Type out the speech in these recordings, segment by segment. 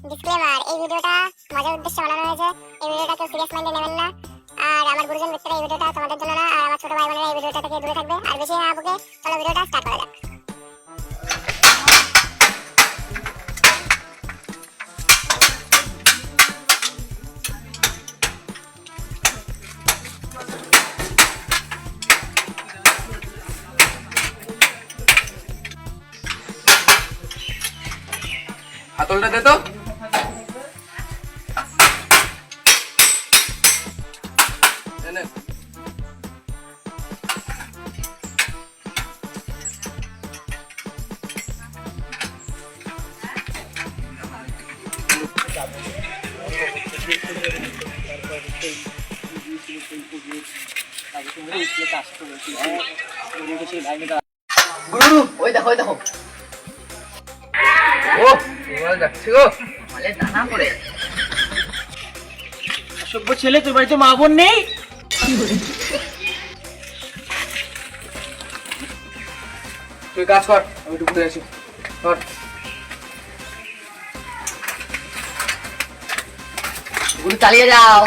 Disclaimer, এই ভিডিওটা মজার উদ্দেশ্যে বানানো হয়েছে। এই ভিডিওটা কেউ সিরিয়াস মাইন্ডে নেবেন না। আর আমার গুরুজন ব্যক্তিরা এই ভিডিওটা তোমাদের জন্য না, আর আমার ছোট ভাই বোনেরা এই ভিডিওটা থেকে দূরে থাকবে। আর বেশি না বকে চলো ভিডিওটা স্টার্ট করা যাক। হাতলটা দে তো। এনে গুরু ওই দেখো ও তোমার যাচ্ছে গো। মালে দানা করে অসভ্য ছেলে, তোর বাড়িতে মা বোন নেই? তুই কাজ কর, আমি একটু ঘুরে আসি। কর। গুরু চালিয়ে যাও।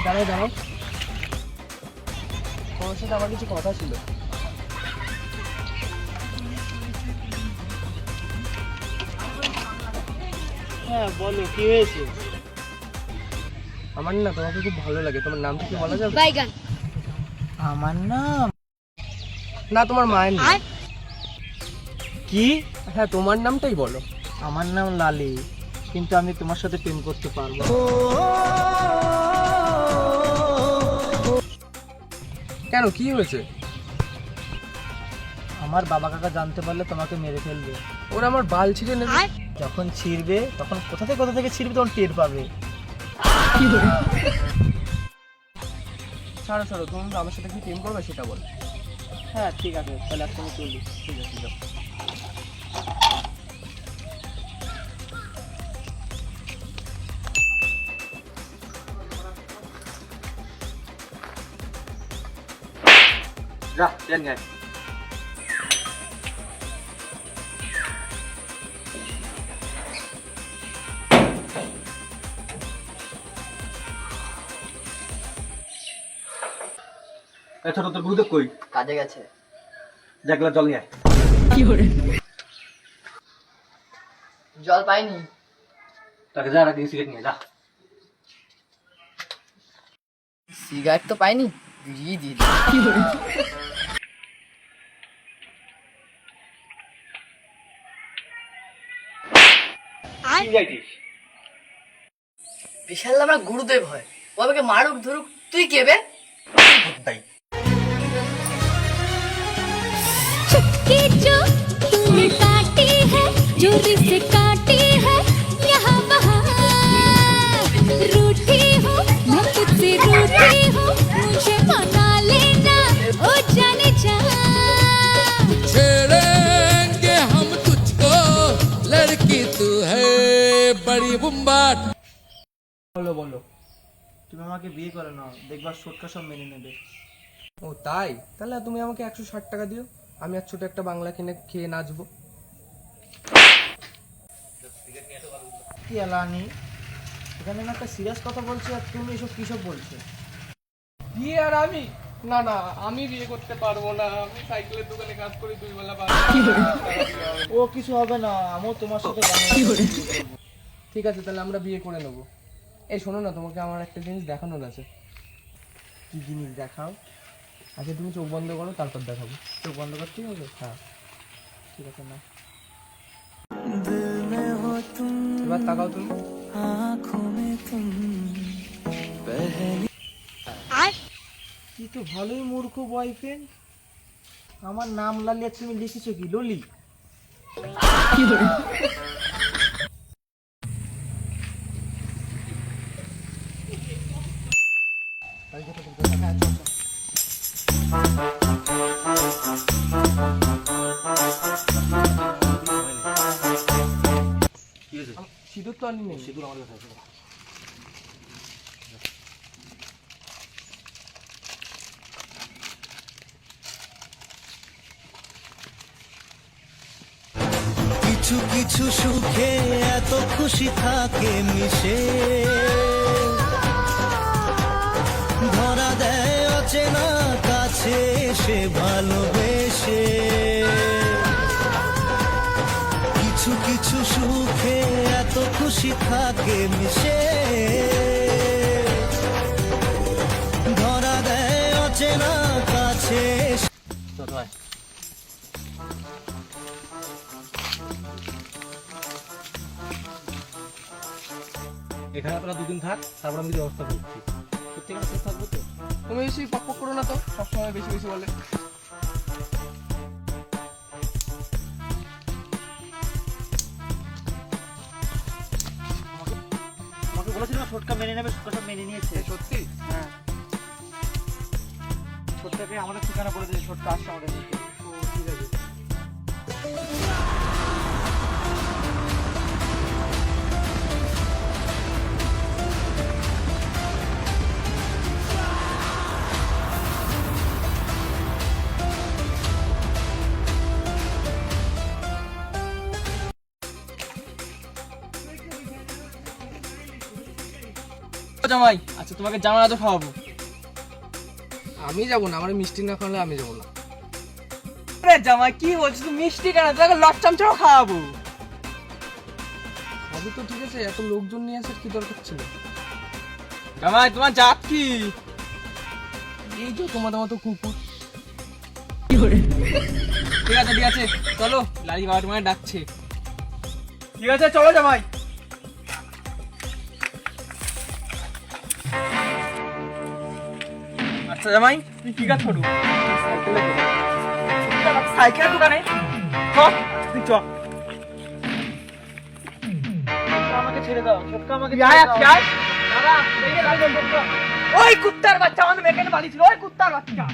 দাঁড়াও তোমার সাথে আমার কিছু কথা ছিল। হ্যাঁ বলো, কি হয়েছে? আমার না তোমাকে খুব ভালো লাগে। তোমার নামটা কি বলা যাবে? বাইগান। আমার নাম না, তোমার মায়ের নাম কি? হ্যাঁ, তোমার নামটাই বলো। আমার নাম লালি, কিন্তু আমি তোমার সাথে প্রেম করতে পারবো। কেন, কি হয়েছে? আমার বাবা কাকা জানতে পারলে তোমাকে মেরে ফেলবে। ওরা আমার বাল ছিঁড়ে নেবে। যখন ছিড়বে তখন কোথা থেকে ছিড়বে তখন টের পাবে। ছাড়ো, তুমি আমার সাথে কি প্রেম করবে সেটা বল। হ্যাঁ ঠিক আছে, তাহলে একসঙ্গে চলি। ঠিক আছে যাও। যা নিয়ে আয়। ছোট তোর গুরুদেব কই? কাজে গেছে। দেখলা জল নিয়ে আয়। জল পাইনি। তাকে যা রাখি সিগারেট নিয়ে যা। সিগারেট তো পাইনি, বিড়ি দিয়ে দিই। কি যাইছিস? বিশাল আমার গুরুদেব হয়, ও আমাকে মারুক ধরুক, তুই কে বে? তাই चुपके जो तूने काटी है, चोरी से काटी है, यहाँ वहाँ रूठी हूँ मैं, तुझसे रूठी हूँ, मुझे मना लेना ओ जाने जा। छेड़ेंगे हम तुझको, लड़की तू है बड़ी बुम्बाट। বলো তুমি আমাকে বিয়ে করে নাও, দেখবা সটকা সব মেনে নেবে। ও তাই? তাহলে তুমি আমাকে 160 টাকা দিও, আমি আর ছোট একটা বাংলা কিনে খেয়ে নাচবো। কি এলানি, এখানে না একটা সিরিয়াস কথা বলছি আর তুমি এসব কিসব বলছো? বিয়ে আর আমি? না, আমি বিয়ে করতে পারবো না। আমি সাইকেলের দোকানে কাজ করি, 2 বেলা ও কিছু হবে না, আমিও তোমার সাথে ঠিক আছে, তাহলে আমরা বিয়ে করে নেবো। এই শোনো না, তোমাকে আমার একটা জিনিস দেখানোর আছে। কি জিনিস দেখাও? আচ্ছা তুমি চোখ বন্ধ করো, তারপর দেখাবো। চোখ বন্ধ করতেই হবে? হ্যাঁ, ঠিক আছে না। এবার তাকাও তুমি। কি তো ভালোই মূর্খ বয়ফ্রেন্ড। আমার নাম লালিয়া তুমি লিখেছো কি ললি? সিঁদুর তো আনি নেই। সিঁদুর আমার কাছে আছে। কিছু কিছু সুখে এত খুশি থাকে মিশে, ধরা দেয় অচেনা কাছে সে ভালোবেসে। কিছু কিছু সুখে এত খুশি থাকে মিশে, ধরা দেয় অচেনা কাছে। এখানে আপনারা দুদিন থাক, তারপর আমি ব্যবস্থা করছি। প্রত্যেকটা শেষ থাকবো তো। তুমি বেশি পক পক করো না তো, সবসময় বেশি বেশি বলে। আমাকে বলেছিল না ছোটকা মেনে নেবে, ছোটকা সব মেনে নিয়েছে। সত্যি? হ্যাঁ, ছোটকাকে আমাদের ঠিকানা করে দিয়েছে, ছোটকা আসছে আমাদের নিতে। ও ঠিক আছে। জামাই, আচ্ছা তোমাকে জামা তো খাওয়াবো। আমি যাবো না, আমার মিষ্টি না খাওয়ালে আমি যাবো না। আরে জামাই কি বলছিস, তুমি মিষ্টি কেন, তোমাকে লটচামচাও খাওয়াবো। সবই তো ঠিক আছে, এত লোকজন নিয়ে আসার কি দরকার ছিল? জামাই তোমার জাত কি? এই যে তোমাদের মতো কুকুর। ঠিক আছে ঠিক আছে, চলো, লালি বাবা তোমায় ডাকছে। ঠিক আছে চলো জামাই। আচ্ছা জামাই, তুই কি কাজ করবো? সাইকেলের দোকানে তুই চ। আমাকে ছেড়ে দাও, ছোটকা আমাকে ছেড়ে দাও। ওই কুত্তার বাচ্চা আমাদের মেয়েকে নিয়ে পালিয়েছিল, ওই কুত্তার বাচ্চা।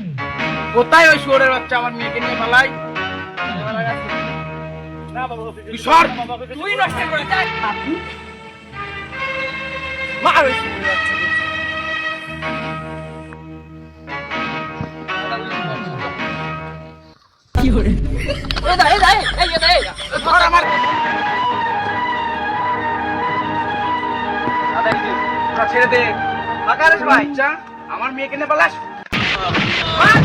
কোথায় ওই শুয়োরের বাচ্চা আমার মেয়েকে নিয়ে পালাই? তুই সর, তুই নষ্ট করে যা। মার ওই শুয়োরের বাচ্চাকে। ছেড়ে দে। বাচ্চা আমার মেয়েকে নিয়ে পালাস? মার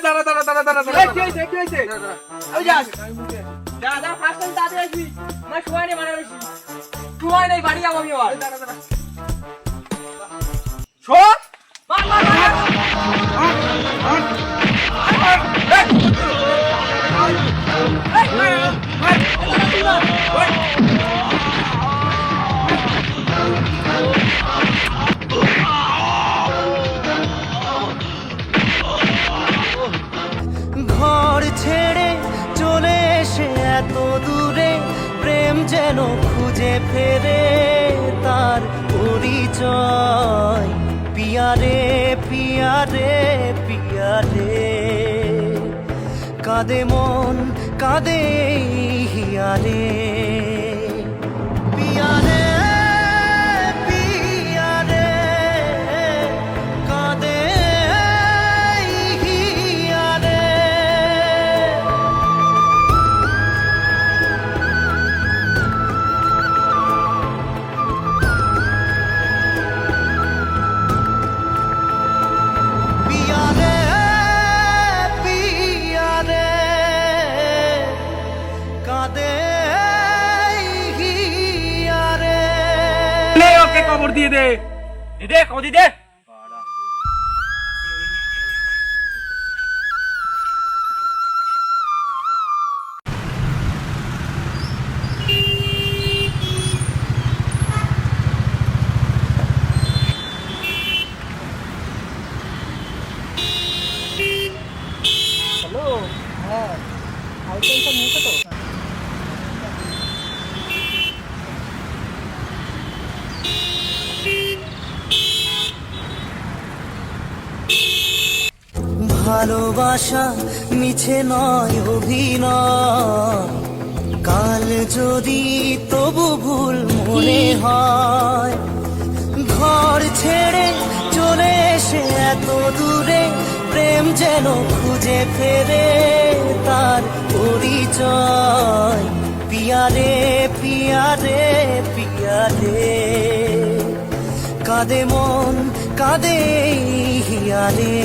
দাঁড়া দাঁড়া দাঁড়া দাঁড়া দাঁড়া। কি হয়েছে? ওই যা যা যা, ফার্স্ট টাইম তাড়াতাড়ি আসবি। আমার সময় নেই, মানে বেশি সময় নেই, বাড়ি যাবো আমি আবার। দাঁড়া দাঁড়া। শোন, মার মার মার। ঘর ছেড়ে চলে এসে এত দূরে, প্রেম যেন খুঁজে ফেরে তার পরিচয়। পিয়ারে পিয়ারে পিয়ারে, কাঁদে মন কাঁদে হিয়ারে। পিয়ারে পিয়ারে, কাঁদে হিয়ারে। পিয়ারে পিয়ারে, কাঁদে হিয়ারে। ওকে কবর দিয়ে দে, দে কবর দিয়ে দে। হ্যালো, হ্যাঁ আইটেম সব নিয়েছো তো? ভালোবাসা মিছে নয় অভিনয়, কাল যদি তবু ভুল মনে হয়, ঘর ছেড়ে চলে এসে এত দূরে প্রেম যেন খুঁজে ফেরে তার পরিচয়। পিয়ারে পিয়ারে পিয়ারে, কাঁদে মন কাঁদে হিয়ারে।